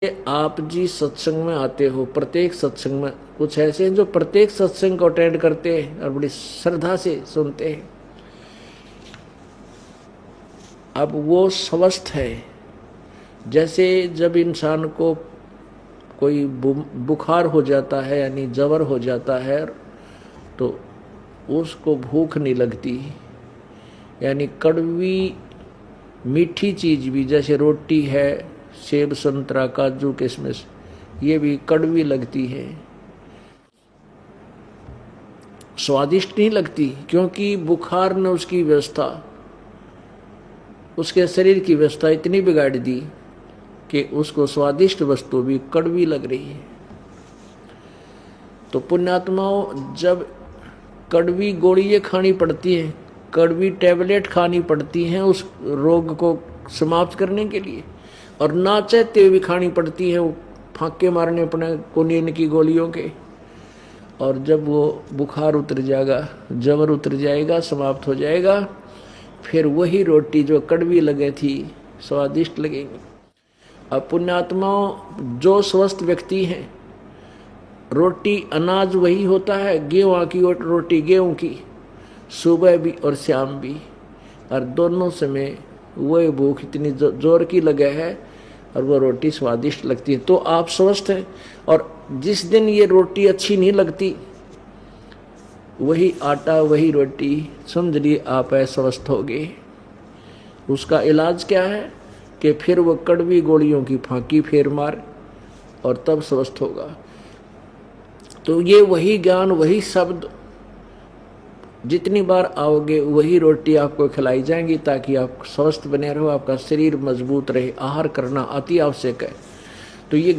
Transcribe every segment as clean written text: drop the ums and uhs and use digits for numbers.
आप जी सत्संग में आते हो, प्रत्येक सत्संग में कुछ ऐसे हैं जो प्रत्येक सत्संग को अटेंड करते हैं और बड़ी श्रद्धा से सुनते हैं। अब वो स्वस्थ है। जैसे जब इंसान को कोई बुखार हो जाता है यानी जवर हो जाता है तो उसको भूख नहीं लगती, यानी कड़वी मीठी चीज भी जैसे रोटी है, सेब संतरा काजू किशमिश, ये भी कड़वी लगती है, स्वादिष्ट नहीं लगती, क्योंकि बुखार ने उसकी व्यवस्था, उसके शरीर की व्यवस्था इतनी बिगाड़ दी कि उसको स्वादिष्ट वस्तु भी कड़वी लग रही है। तो पुण्यात्माओं, जब कड़वी गोलियां खानी पड़ती हैं, कड़वी टैबलेट खानी पड़ती हैं उस रोग को समाप्त करने के लिए, और ना चाहते हुए भी खानी पड़ती है, वो फांके मारने अपने कुनीन की गोलियों के, और जब वो बुखार उतर जाएगा, जबर उतर जाएगा, समाप्त हो जाएगा, फिर वही रोटी जो कड़वी लगे थी स्वादिष्ट लगेगी। अब पुण्यात्माओं, जो स्वस्थ व्यक्ति हैं, रोटी अनाज वही होता है, गेहूं की रोटी गेहूं की, सुबह भी और शाम भी, और दोनों समय वही भूख इतनी जोर की लगे है और वो रोटी स्वादिष्ट लगती है। तो आप स्वस्थ हैं। और जिस दिन ये रोटी अच्छी नहीं लगती, वही आटा वही रोटी, समझ लिए आप अस्वस्थ हो गए। उसका इलाज क्या है कि फिर वो कड़वी गोलियों की फांकी फेर मार और तब स्वस्थ होगा। तो ये वही ज्ञान, वही शब्द, जितनी बार आओगे वही रोटी आपको खिलाई जाएंगी ताकि आप स्वस्थ बने रहो, आपका शरीर मजबूत रहे। आहार करना अति आवश्यक है। तो ये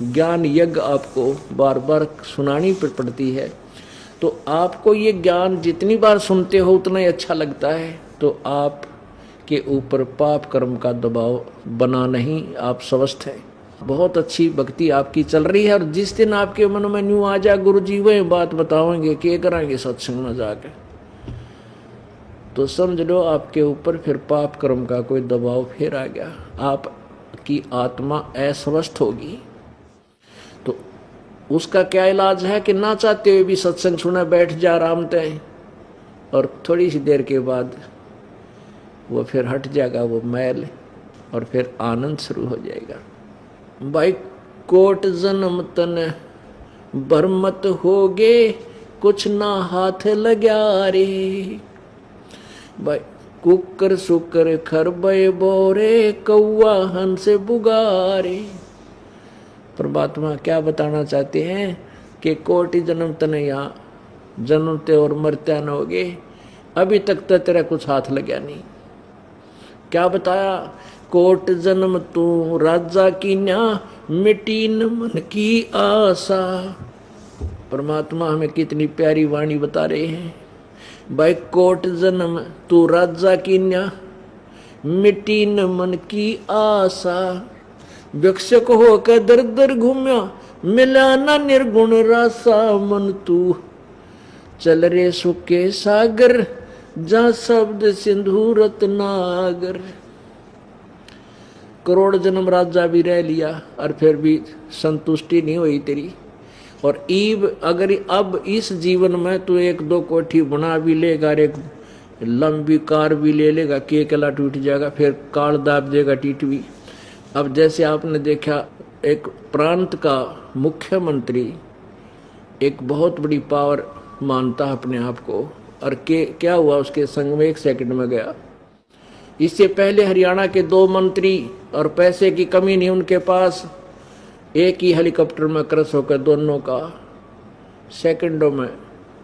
ज्ञान यज्ञ आपको बार बार सुनानी पड़ती है। तो आपको ये ज्ञान जितनी बार सुनते हो उतना ही अच्छा लगता है। तो आप के ऊपर पाप कर्म का दबाव बना नहीं, आप स्वस्थ हैं। बहुत अच्छी भक्ति आपकी चल रही है। और जिस दिन आपके मन में न्यू आ जाए गुरु जी वही बात बताओगे कि कराएंगे सत्संग में जाके, तो समझ लो आपके ऊपर फिर पाप कर्म का कोई दबाव फिर आ गया, आपकी आत्मा अस्वस्थ होगी। तो उसका क्या इलाज है कि ना चाहते हुए भी सत्संग सुना बैठ जा आराम तय, और थोड़ी सी देर के बाद वो फिर हट जाएगा वो मैल, और फिर आनंद शुरू हो जाएगा। भाई कोट जन्म तन बरमत होगे, कुछ ना हाथ लग्या रे। भाई कुकर सुकर खरबे बोरे, कौआ हंस बुगारे। परमात्मा क्या बताना चाहते हैं कि कोटि जन्म तन यहाँ जन्मते और मरते न होगे, अभी तक तो तेरा कुछ हाथ लग्या नहीं। क्या बताया? कोट जन्म तू राजा की न्या, मिटी न मन की आशा। परमात्मा हमें कितनी प्यारी वाणी बता रहे हैं। भाई कोट जन्म तू राजा की न्या, मिटी न मन की आशा। भिक्षक होकर दर दर घूम्या, मिला ना निर्गुण रासा। मन तू चल रे सुके सागर, जा शब्द सिंधु रत्नागर। करोड़ जन्म राजा भी रह लिया और फिर भी संतुष्टि नहीं हुई तेरी। और ईब अगर अब इस जीवन में तू एक दो कोठी बना भी लेगा, एक लंबी कार भी ले लेगा, केकला टूट जाएगा, फिर काल दाब देगा टीटवी। अब जैसे आपने देखा एक प्रांत का मुख्यमंत्री एक बहुत बड़ी पावर मानता अपने आप को, और क्या हुआ उसके संग में 1 सेकंड में गया। इससे पहले हरियाणा के 2 मंत्री, और पैसे की कमी नहीं उनके पास, एक ही हेलीकॉप्टर में क्रश होकर दोनों का सेकंडों में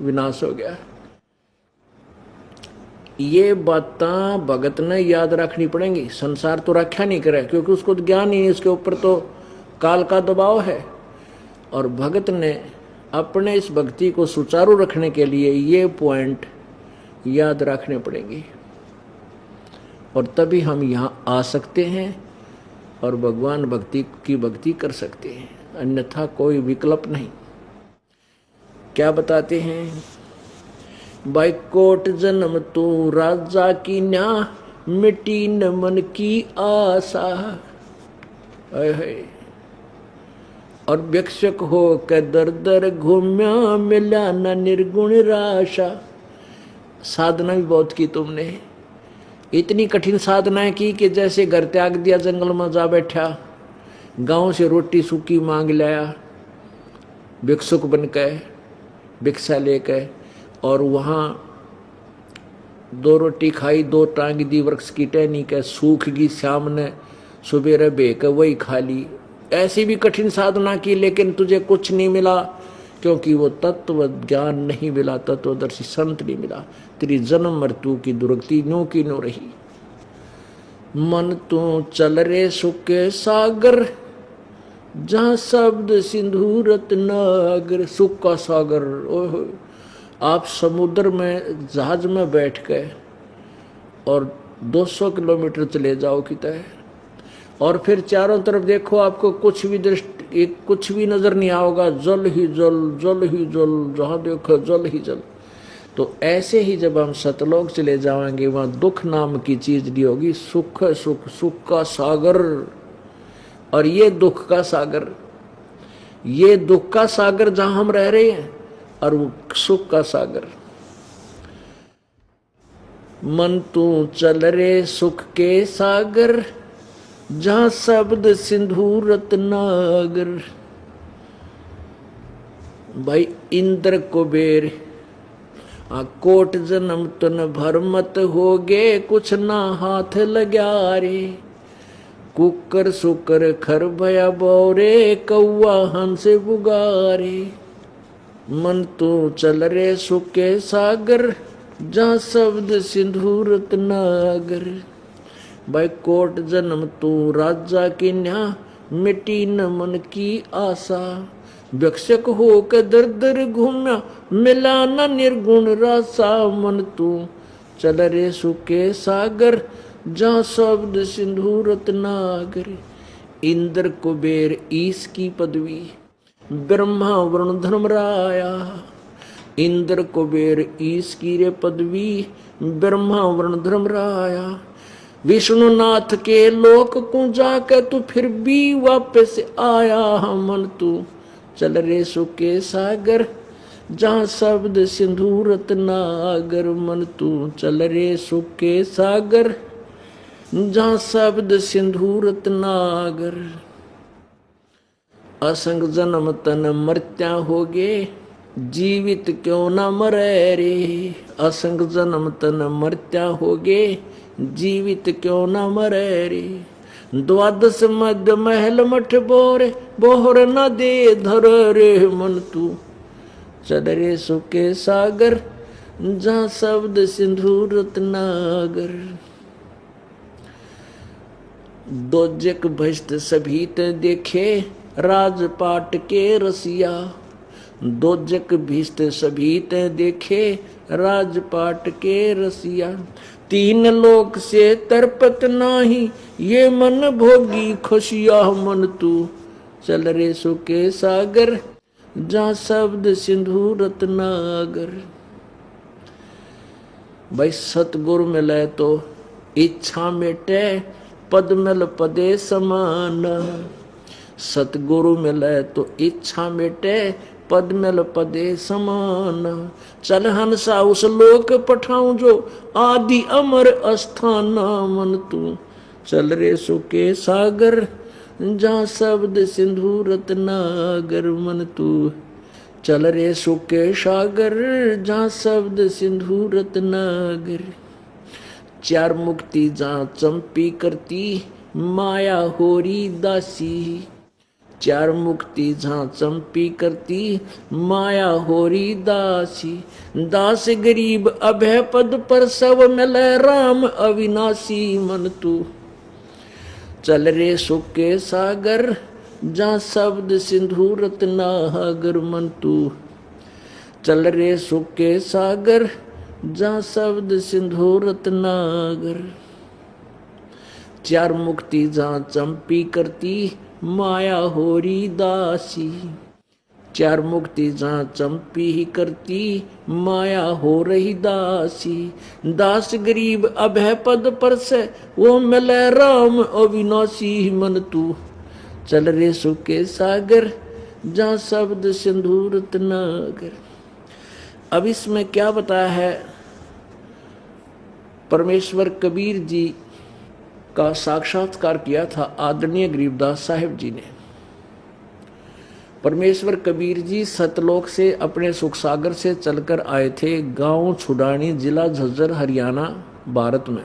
विनाश हो गया। ये बातें भगत ने याद रखनी पड़ेंगी। संसार तो रक्षा नहीं करे क्योंकि उसको तो ज्ञान ही नहीं, उसके ऊपर तो काल का दबाव है। और भगत ने अपने इस भक्ति को सुचारू रखने के लिए ये पॉइंट याद रखने पड़ेंगे, और तभी हम यहाँ आ सकते हैं और भगवान भक्ति की भक्ति कर सकते हैं, अन्यथा कोई विकल्प नहीं। क्या बताते हैं? भाई कोट जन्म तू राजा की न्या, मिटी न मन की आशा। और भिक्षुक हो के दर दर घूम्या, मिला न निर्गुण राशा। साधना भी बहुत की तुमने, इतनी कठिन साधनाएं की कि जैसे घर त्याग दिया, जंगल में जा बैठा, गांव से रोटी सूखी मांग लाया भिक्षुक बनकर, भिक्षा लेकर, और वहाँ 2 रोटी खाई, 2 टांग दी वृक्ष की टहनी के, सूख गई, शाम ने सुबेरे बेकर वही खा ली। ऐसी भी कठिन साधना की, लेकिन तुझे कुछ नहीं मिला, क्योंकि वो तत्व ज्ञान नहीं मिला, तत्वदर्शी संत नहीं मिला। तेरी जन्म मृत्यु की दुर्गति नो की नो रही। मन तू चल रे सुख के सागर, जहाँ शब्द सिंधु रत्नागर। सुख का सागर, ओह, आप समुद्र में जहाज में बैठ गए और 200 किलोमीटर चले जाओ कितना, और फिर चारों तरफ देखो, आपको कुछ भी दृष्टि, कुछ भी नजर नहीं आओगा, जल ही जल, जल ही जल, जहाँ देखो जल ही जल। तो ऐसे ही जब हम सतलोक चले जाएंगे, वहाँ दुख नाम की चीज नहीं होगी, सुख सुख, सुख का सागर। और ये दुख का सागर, ये दुख का सागर जहां हम रह रहे हैं, और वो सुख का सागर। मन तू चल रे सुख के सागर, जहाँ शब्द सिंधु रत्नागर। भाई इंद्र कुबेर कोट जन्म तन भर मत होगे, कुछ ना हाथ लग्या रे। कुकर सुकर खर भया बोरे, कौआ हंस बुगारे। मन तू चल रे सुख के सागर, जहाँ शब्द सिंधु रत्नागर। भाई कोट जन्म तू राजा की न्या, मिटी न मन की आशा। भिक्षक हो के दर दर घूम्या, मिला न निर्गुण रासा। मन तू चल रे सुख के सागर, जहाँ शब्द सिंधु रत्नागर। इंद्र कुबेर ईश की पदवी, ब्रह्मा वरुण धर्मराया। इंद्र कुबेर ईश की रे पदवी, ब्रह्मा वरुण धर्मराया। विष्णुनाथ के लोक को जाकर तू फिर भी वापस आया। मन तू चल रे सुख के सागर, जहाँ शब्द सिंधु रत्नागर। मन तू चल रे सुख के सागर, जहाँ शब्द सिंधु रत्नागर। असंग जन्म तन मृत्या होगे, जीवित क्यों न मरे रे। असंग जन्म तन मृत्या होगे, जीवित क्यों न मरे रे। द्वादश मध्य महल मठ बोरे, बोहर न दे धर रे। मन तू चल रे सुख के सागर, जहाँ शब्द सिंधु रत्नागर। दोजक भ्रष्ट सभी ते देखे, राजपाट के रसिया। दोजक भ्रष्ट सभी ते देखे, राजपाट के रसिया। 3 लोक से तरपत नाही, ये मन भोगी खुशिया। मन तू चल रे सुख के सागर, जहाँ शब्द सिंधु रत्नागर। भाई सतगुरु मिले तो इच्छा मिटे, पद मिल पदे समान। सतगुरु मिले तो इच्छा मिटे, पद मिल पदे समान। चल हंसा उस लोक पठाऊं, जो आदि अमर अस्थान। मन तू चल रे सुख के सागर, जहाँ शब्द सिंधु रत्नागर। मन तू चल रे सुख के सागर, जहाँ शब्द सिंधु रत्नागर। 4 मुक्ति जहाँ चंपी करती, माया होरी दासी। 4 मुक्ति जहाँ चंपी करती, माया होरी दासी। दास गरीब अभय पद पर, सब मिले राम अविनाशी। मन तू चल रे सुख के सागर, जहाँ शब्द सिंधु रत्नागर। मन तू चल रे सुख के सागर, जहाँ शब्द सिंधु रत्नागर। 4 मुक्ति जहाँ चंपी करती, माया होरी दासी। चार मुक्ति जहाँ चंपी ही करती, माया हो रही दासी। दास गरीब अब है पद पर से, वो मिले राम अविनाशी। मन तू चल रे सुख के सागर, जहाँ शब्द सिंदूर नागर। अब इसमें क्या बताया है, परमेश्वर कबीर जी का साक्षात्कार किया था आदरणीय गरीबदास साहिब जी ने। परमेश्वर कबीर जी सतलोक से अपने सुख सागर से चलकर आए थे गांव छुडानी, जिला झज्जर, हरियाणा, भारत में।